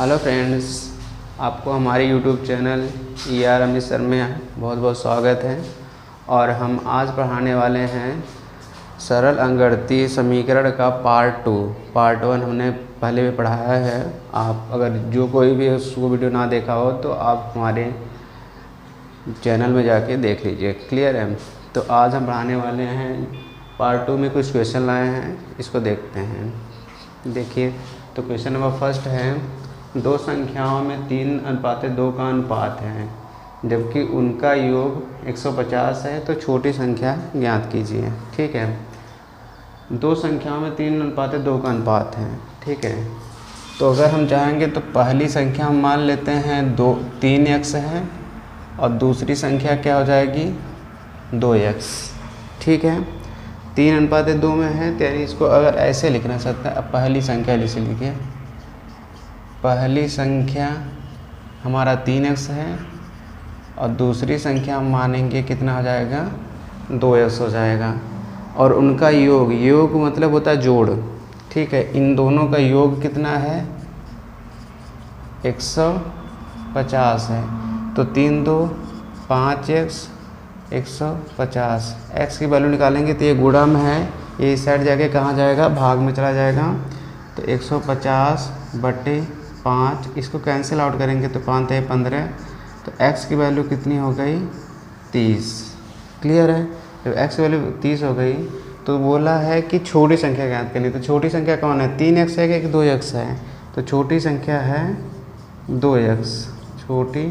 Hello friends, आपको हमारे YouTube channel Amritsar में बहुत बहुत स्वागत है। और हम आज पढ़ाने वाले हैं सरल अंकगणितीय समीकरण का पार्ट 1 हमने पहले भी पढ़ाया है। आप अगर जो कोई भी उसको वीडियो ना देखा हो तो आप हमारे चैनल में जाके देख लीजिए। क्लियर है? तो आज हम पढ़ाने वाले हैं पार्ट 2 में कुछ क्वेश्चन लाए हैं, इसको देखते हैं। देखिए, तो क्वेश्चन नंबर फर्स्ट है, दो संख्याओं में 3:2 का अनुपात है जबकि उनका योग 150 है, तो छोटी संख्या ज्ञात कीजिए। ठीक है, दो संख्याओं में 3:2 का अनुपात है। ठीक है, तो अगर हम चाहेंगे तो पहली संख्या हम मान लेते हैं 3x है और दूसरी संख्या क्या हो जाएगी 2x। ठीक है, 3:2 में है, तो यानी इसको अगर ऐसे लिखना चाहता है, अब पहली संख्या इसे लिखिए। पहली संख्या हमारा 3x है और दूसरी संख्या हम मानेंगे कितना हो जाएगा 2x हो जाएगा। और उनका योग मतलब होता है जोड़। ठीक है, इन दोनों का योग कितना है 150 है, तो 3 2 5x 150। x की वैल्यू निकालेंगे तो ये गुणा में है, ये इस साइड जाके कहाँ जाएगा भाग में चला जाएगा, तो 150/5। इसको कैंसिल आउट करेंगे तो 5 × 15, तो x की वैल्यू कितनी हो गई 30। क्लियर है? जब x की वैल्यू 30 हो गई तो बोला है कि छोटी संख्या ज्ञात करनी। तो छोटी संख्या कौन है, 3x है कि 2x है? तो छोटी संख्या है 2x। छोटी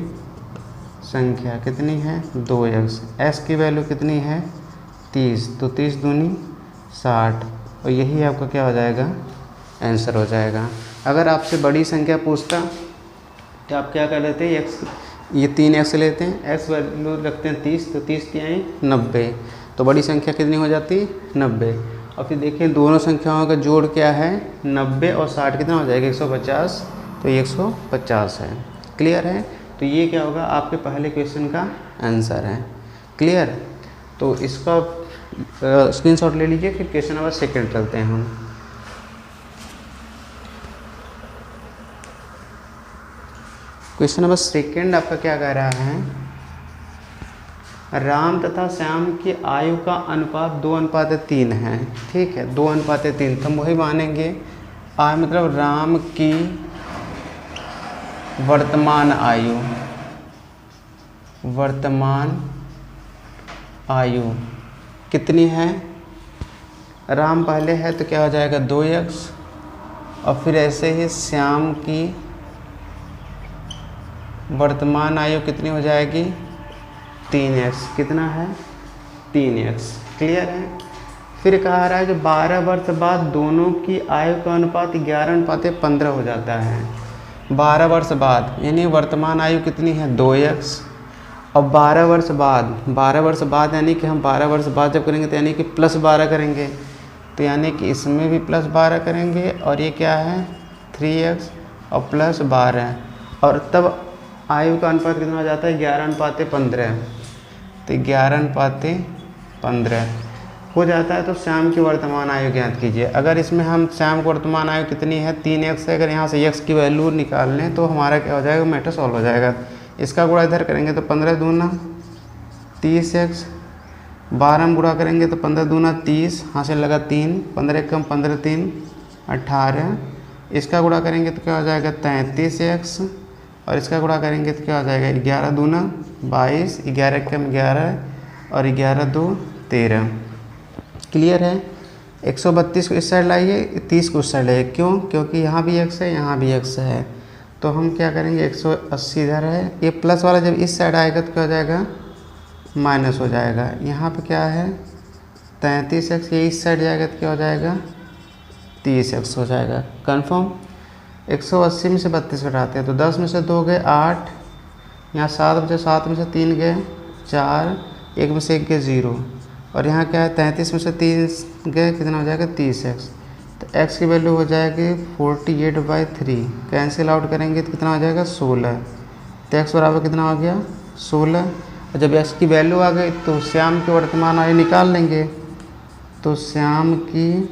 संख्या कितनी है 2x। x की वैल्यू कितनी है 30, तो 30 दूनी 60, और यही आपका क्या हो जाएगा आंसर हो जाएगा। अगर आपसे बड़ी संख्या पूछता तो आप क्या कर लेते हैं, ये 3x लेते हैं, x वैल्यू रखते हैं 30, तो 30 × 90, तो बड़ी संख्या कितनी हो जाती 90। और फिर देखिए दोनों संख्याओं का जोड़ क्या है 90 और 60 कितना हो जाएगा 150, तो ये 150 है। क्लियर है? तो ये क्या होगा आपके पहले क्वेश्चन का आंसर है। क्लियर? तो इसका स्क्रीनशॉट ले लीजिए। फिर क्वेश्चन नंबर सेकंड चलते हैं हम। क्वेश्चन नंबर सेकंड आपका क्या कह रहा है, राम तथा श्याम की आयु का अनुपात 2:3 है। ठीक है, 2:3, तो हम वही मानेंगे आयु मतलब राम की वर्तमान आयु कितनी है। राम पहले है तो क्या हो जाएगा 2x, और फिर ऐसे ही श्याम की वर्तमान आयु कितनी हो जाएगी 3x। कितना है 3x। क्लियर है? फिर कहा रहा है कि 12 वर्ष बाद दोनों की आयु का अनुपात 11:15 हो जाता है। 12 वर्ष बाद यानी वर्तमान आयु कितनी है 2x, और 12 वर्ष बाद यानी कि हम 12 वर्ष बाद जब करेंगे तो यानी कि +12 करेंगे, तो यानी कि इसमें भी +12 करेंगे, और ये क्या है 3x और +12, और तब आयु का अनुपात कितना हो जाता है 11:15, तो 11:15 हो जाता है। तो श्याम की वर्तमान आयु ज्ञात कीजिए। अगर इसमें हम श्याम की वर्तमान आयु कितनी है 3x है, अगर यहाँ से x की वैल्यू निकाल लें तो हमारा क्या हो जाएगा मैटर सॉल्व हो जाएगा। इसका गुणा इधर करेंगे तो 15 दूना 30x, 12 में गुणा करेंगे तो 15 दूना 30, यहाँ से लगा 3, 15 कम 15 3 18, इसका गुणा करेंगे तो क्या हो जाएगा 33x, और इसका गुणा करेंगे तो क्या हो जाएगा 11 दूना 22, 11 कम 11 और 11 2 13। क्लियर है? 132 को इस साइड लाइए, 30 को उस साइड लाइए। क्यों? क्योंकि यहाँ भी x है यहाँ भी x है, तो हम क्या करेंगे 180 इधर है, ये प्लस वाला जब इस साइड आएगा तो क्या हो जाएगा माइनस हो जाएगा। यहाँ पे क्या है 33x, ये इस साइड जाएगा तो क्या हो जाएगा 30x हो जाएगा। कन्फर्म? 180 में से 32 घटाते हैं तो 10 में से 2 गए 8, यहाँ 7 बचे, 7 में से 3 गए 4, 1 में से 1 गए 0, और यहाँ क्या है 33 में से 3 गए कितना हो जाएगा 30x, तो x की वैल्यू हो जाएगी 48/3। कैंसिल आउट करेंगे तो कितना हो जाएगा 16, तो x बराबर कितना हो गया 16। और जब x की वैल्यू आ गई तो श्याम की वर्तमान आयु निकाल लेंगे, तो श्याम की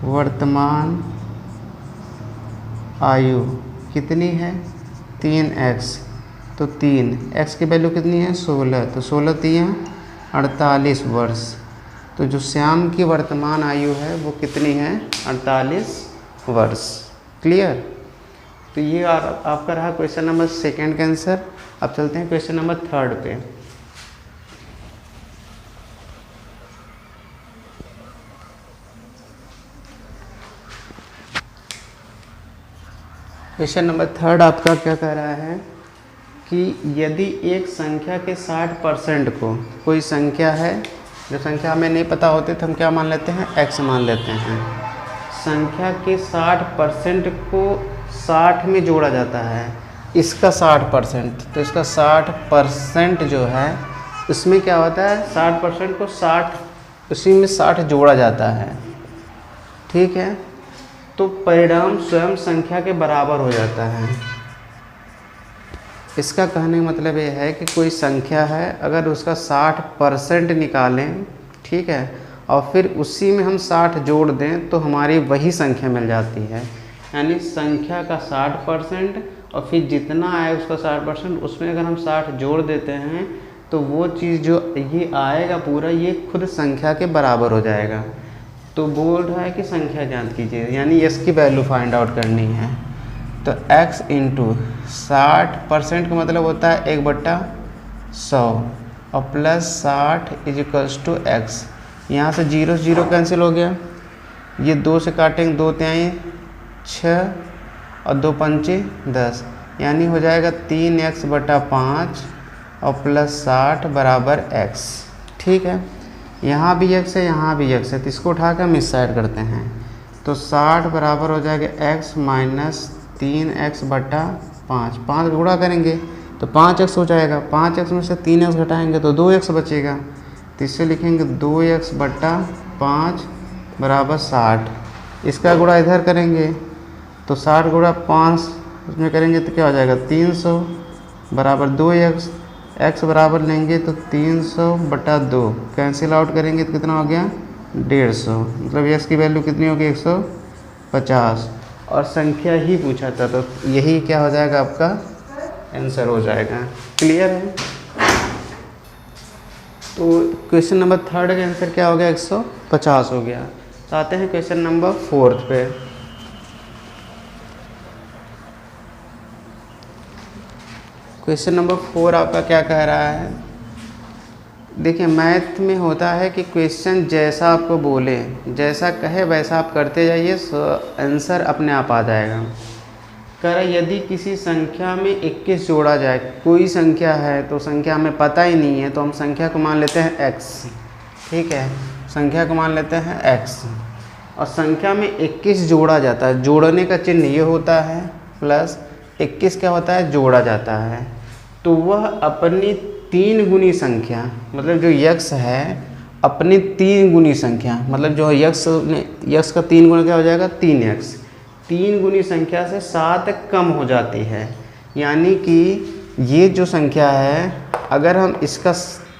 वर्तमान आयु कितनी है 3x, तो 3x की वैल्यू कितनी है 16, तो 16 3 48 वर्ष। तो जो श्याम की वर्तमान आयु है वो कितनी है 48 वर्ष। क्लियर। तो ये आपका रहा क्वेश्चन नंबर 2 का आंसर। अब चलते हैं क्वेश्चन नंबर 3 पे। क्वेश्चन नंबर 3 आपका क्या कह रहा है कि यदि एक संख्या के 60% को, कोई संख्या है, जो संख्या हमें नहीं पता होती तो हम क्या मान लेते हैं x मान लेते हैं। संख्या के 60% को 60 में जोड़ा जाता है, इसका 60%, तो इसका 60% जो है उसमें क्या होता है 60% को 60 उसी में 60 जोड़ा जाता है। ठीक है, तो परिणाम स्वयं संख्या के बराबर हो जाता है। इसका कहने का मतलब ये है कि कोई संख्या है, अगर उसका 60% निकालें, ठीक है, और फिर उसी में हम 60 जोड़ दें तो हमारी वही संख्या मिल जाती है। यानी संख्या का 60% और फिर जितना आए उसका 60%, उसमें अगर हम 60 जोड़ देते हैं तो वो चीज़ जो ये आएगा पूरा, ये खुद संख्या के बराबर हो जाएगा। तो बोल रहा है कि संख्या ज्ञात कीजिए, यानी x की वैल्यू फाइंड आउट करनी है। तो x इंटू 60% का मतलब होता है 1/100 और प्लस 60 इजिकल्स टू x। यहाँ से 0 0 कैंसिल हो गया, ये 2 से काटेंगे, 2 तिहाई 6 और 2 पंचे 10, यानी हो जाएगा 3x/5 और प्लस 60 बराबर x। ठीक है, यहाँ भी x है, यहाँ भी x है, तो इसको उठा कर हम इस साइड करते हैं। तो 60 बराबर हो जाएगा x माइनस 3x/5, 5 गुणा करेंगे तो 5x हो जाएगा, 5x में से 3x घटाएंगे तो 2x बचेगा, तो इससे लिखेंगे 2x/5 बराबर 60। इसका गुणा इधर करेंगे तो 60 गुणा 5 उसमें करेंगे तो क्या हो जाएगा 300 बराबर 2x, x बराबर लेंगे तो 300/2, कैंसिल आउट करेंगे तो कितना हो गया 150, मतलब x की वैल्यू कितनी होगी 150। और संख्या ही पूछा था तो यही क्या हो जाएगा आपका आंसर हो जाएगा। क्लियर है। तो क्वेश्चन नंबर 3 का आंसर क्या हो गया 150 हो गया। तो आते हैं क्वेश्चन नंबर 4 पे। क्वेश्चन नंबर 4 आपका क्या कह रहा है, देखिए मैथ में होता है कि क्वेश्चन जैसा आपको बोले, जैसा कहे वैसा आप करते जाइए, आंसर अपने आप आ जाएगा। कह रहा यदि किसी संख्या में 21 जोड़ा जाए, कोई संख्या है तो संख्या हमें पता ही नहीं है, तो हम संख्या को मान लेते हैं x। ठीक है, संख्या को मान लेते हैं x, और संख्या में 21 जोड़ा जाता है, जोड़ने का चिन्ह ये होता है, प्लस 21 क्या होता है जोड़ा जाता है, तो वह अपनी 3 गुनी संख्या, मतलब जो x है अपनी 3 गुनी संख्या, मतलब जो x का 3 गुना क्या हो जाएगा 3x, 3 गुनी संख्या से 7 कम हो जाती है। यानी कि ये जो संख्या है अगर हम इसका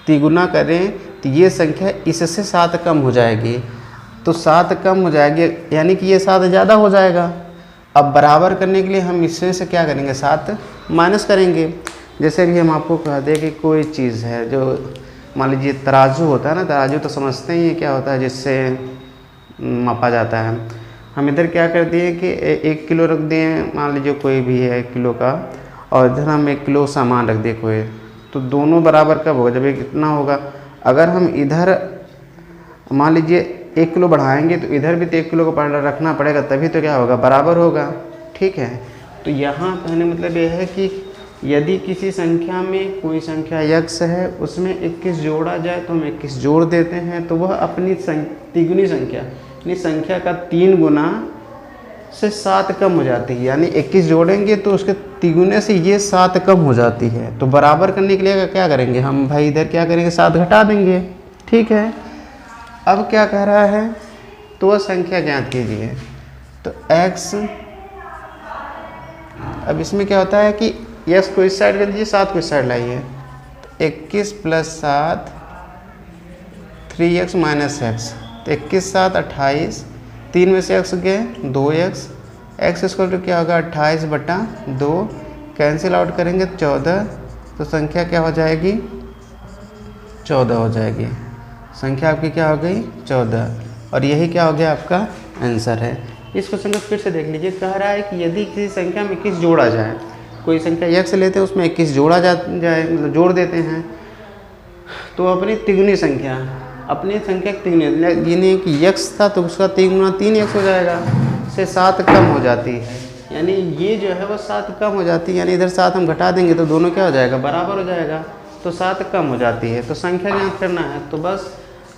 तिगुना करें तो ये संख्या इससे 7 कम हो जाएगी, तो 7 कम हो जाएगी, यानी कि ये 7 ज़्यादा हो जाएगा। अब बराबर करने के लिए हम इसमें से क्या करेंगे 7 माइनस करेंगे। जैसे भी हम आपको कह दें कि कोई चीज़ है, जो मान लीजिए तराजू होता है ना, तराजू तो समझते ही क्या होता है जिससे मापा जाता है। हम इधर क्या कर दिए कि 1 किलो रख दिए, मान लीजिए कोई भी है 1 किलो का, और इधर हम 1 किलो सामान रख दिए कोई, तो दोनों बराबर कब होगा जब ये कितना होगा। अगर हम इधर मान लीजिए 1 किलो बढ़ाएंगे तो इधर भी तो 1 किलो का रखना पड़ेगा, तभी तो क्या होगा बराबर होगा। ठीक है, तो यहाँ कहने मतलब ये है कि यदि किसी संख्या में कोई संख्या x है, उसमें 21 जोड़ा जाए तो हम 21 जोड़ देते हैं, तो वह अपनी तिगुनी संख्या यानी संख्या का 3 गुना से 7 कम हो जाती है। यानी 21 जोड़ेंगे तो उसके तिगुने से ये 7 कम हो जाती है। तो बराबर करने के लिए क्या करेंगे हम भाई, इधर क्या करेंगे 7 घटा देंगे। ठीक है, अब क्या कह रहा है, तो वह संख्या ज्ञात कीजिए। तो x, अब इसमें क्या होता है कि x को इस साइड कर दीजिए, 7 को इस साइड लाइए, 21 + 7 3x - x, तो 21 7 28, 3 में से x गए 2x, एक्स स्क्वायर टू क्या होगा 28/2, कैंसिल आउट करेंगे 14, तो संख्या क्या हो जाएगी 14 हो जाएगी। संख्या आपकी क्या हो गई 14, और यही क्या हो गया आपका आंसर है। इस क्वेश्चन को फिर से देख लीजिए, कह रहा है कि यदि किसी संख्या में 21 जोड़ा जाए, कोई संख्या x लेते हैं उसमें 21 जोड़ा जाए मतलब जोड़ देते हैं, तो अपनी तिगुनी संख्या तिगुनी, यानी कि x था तो उसका 3 गुना 3x हो जाएगा, से 7 कम हो जाती है, यानी ये जो है वो 7 कम हो जाती है, यानी इधर 7 हम घटा देंगे तो दोनों क्या हो जाएगा बराबर हो जाएगा, तो 7 कम हो जाती है। तो संख्या ज्ञात करना है, तो बस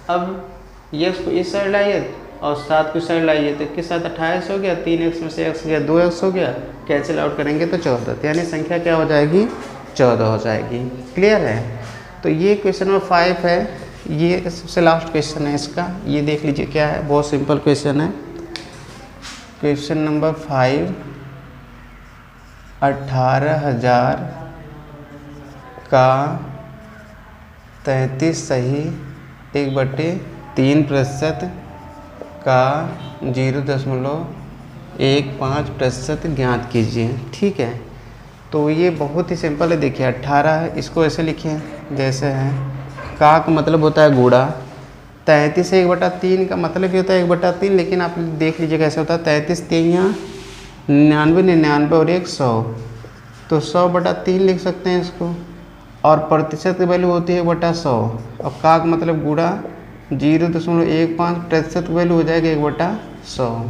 अब x को इस साइड लाइए और 7 को साइड लाइए, तो किस साथ 28 हो गया, 3x में से x गया 2x हो गया, कैंसिल आउट करेंगे तो 14, यानी संख्या क्या हो जाएगी 14 हो जाएगी। क्लियर है। तो ये क्वेश्चन नंबर 5 है, ये सबसे लास्ट क्वेश्चन है इसका, ये देख लीजिए क्या है, बहुत सिंपल क्वेश्चन है। क्वेश्चन नंबर 5, 18,000 का 33 सही 1/3% का 0.15% ज्ञात कीजिए। ठीक है, तो ये बहुत ही सिंपल है। देखिए 18 है, इसको ऐसे लिखें जैसे है, का मतलब होता है गुणा, 33 से 1/3 का मतलब ये होता है 1/3, लेकिन आप देख लीजिए कैसे होता है, 33 3 यहाँ 99, 99 और 1 100, तो 100/3 लिख सकते हैं इसको, और प्रतिशत की वैल्यू होती है 1/100, और का मतलब गुणा 0.15% की वैल्यू हो जाएगी 1/100।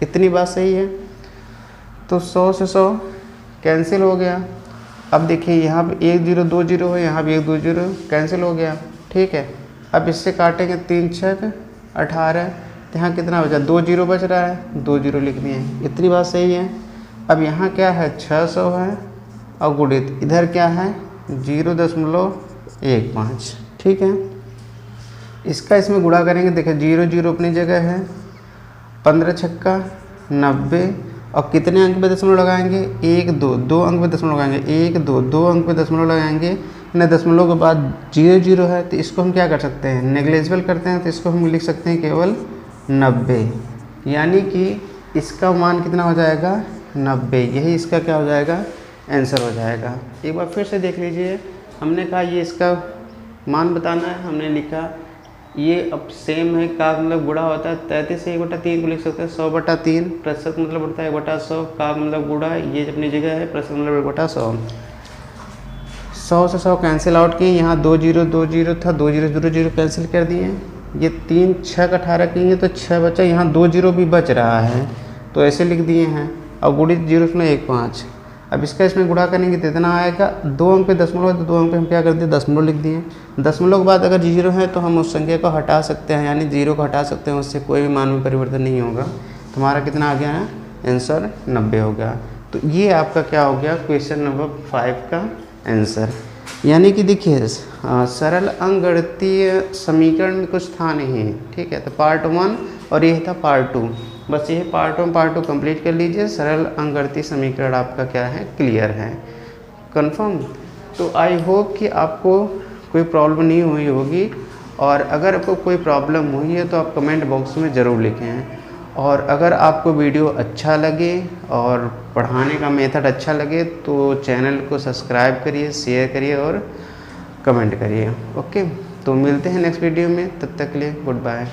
इतनी बात सही है। तो 100 से 100 कैंसिल हो गया। अब देखिए यहाँ पे 1 0 2 0 है, यहाँ भी 1 2 0 कैंसिल हो गया। ठीक है, अब इससे काटेंगे 3 6 18, तो यहाँ कितना बचा 2 0 बच रहा है, 2 0 लिख दिए। इतनी बात सही है। अब यहाँ क्या है 600 है, और गुणित इधर क्या है 0.15। ठीक है, इसका इसमें गुणा करेंगे। देखिए 0 0 अपनी जगह है, 15 छक्का 90, और कितने अंक पे दशमलव लगाएंगे 1 2, 2 अंक पे दशमलव लगाएंगे 1 2, 2 अंक पे दशमलव लगाएंगे, न दशमलव के बाद 0 0 है, तो इसको हम क्या कर सकते हैं नेग्लिजिबल करते हैं, तो इसको हम लिख सकते हैं केवल 90, यानी कि इसका मान कितना हो जाएगा 90। यही इसका क्या हो जाएगा आंसर हो जाएगा। एक बार फिर से देख लीजिए, हमने कहा ये इसका मान बताना है, हमने लिखा ये अब सेम है, का मतलब गुणा होता है 33 से 1/3 को लिख सकते हैं 100/3, प्रतिशत मतलब होता है 1/100, का मतलब गुणा ये अपनी जगह है, प्रतिशत मतलब 1/100। 100 से 100 कैंसिल आउट किए, यहाँ 2 0 2 0 था, 2 0 0 0 कैंसिल कर दिए। ये 3 6 का 18 किए तो 6 बचा, यहाँ 2 0 भी बच रहा है, तो ऐसे लिख दिए हैं, और गुणित 0.15। अब इसका इसमें गुणा करेंगे तो इतना आएगा, 2 अंक पे दशमलव है तो 2 अंक पे हम क्या कर दिए दशमलव लिख दिए। दशमलव के बाद अगर 0 है तो हम उस संख्या को हटा सकते हैं, यानी 0 को हटा सकते हैं, उससे कोई भी मान में परिवर्तन नहीं होगा। तो हमारा कितना आ गया है आंसर 90 हो गया। तो ये आपका क्या हो गया क्वेश्चन नंबर 5 का आंसर। यानी कि देखिए सरल अंकगणितीय समीकरण में कुछ था नहीं। ठीक है, तो पार्ट 1 और ये था पार्ट 2, बस ये पार्ट 1 पार्ट 2 कंप्लीट कर लीजिए। सरल अंकगणितीय समीकरण आपका क्या है क्लियर है, कंफर्म। तो आई होप कि आपको कोई प्रॉब्लम नहीं हुई होगी, और अगर आपको कोई प्रॉब्लम हुई है तो आप कमेंट बॉक्स में ज़रूर लिखें। और अगर आपको वीडियो अच्छा लगे और पढ़ाने का मेथड अच्छा लगे तो चैनल को सब्सक्राइब करिए, शेयर करिए और कमेंट करिए। ओके, तो मिलते हैं नेक्स्ट वीडियो में, तब तक के लिए गुड बाय।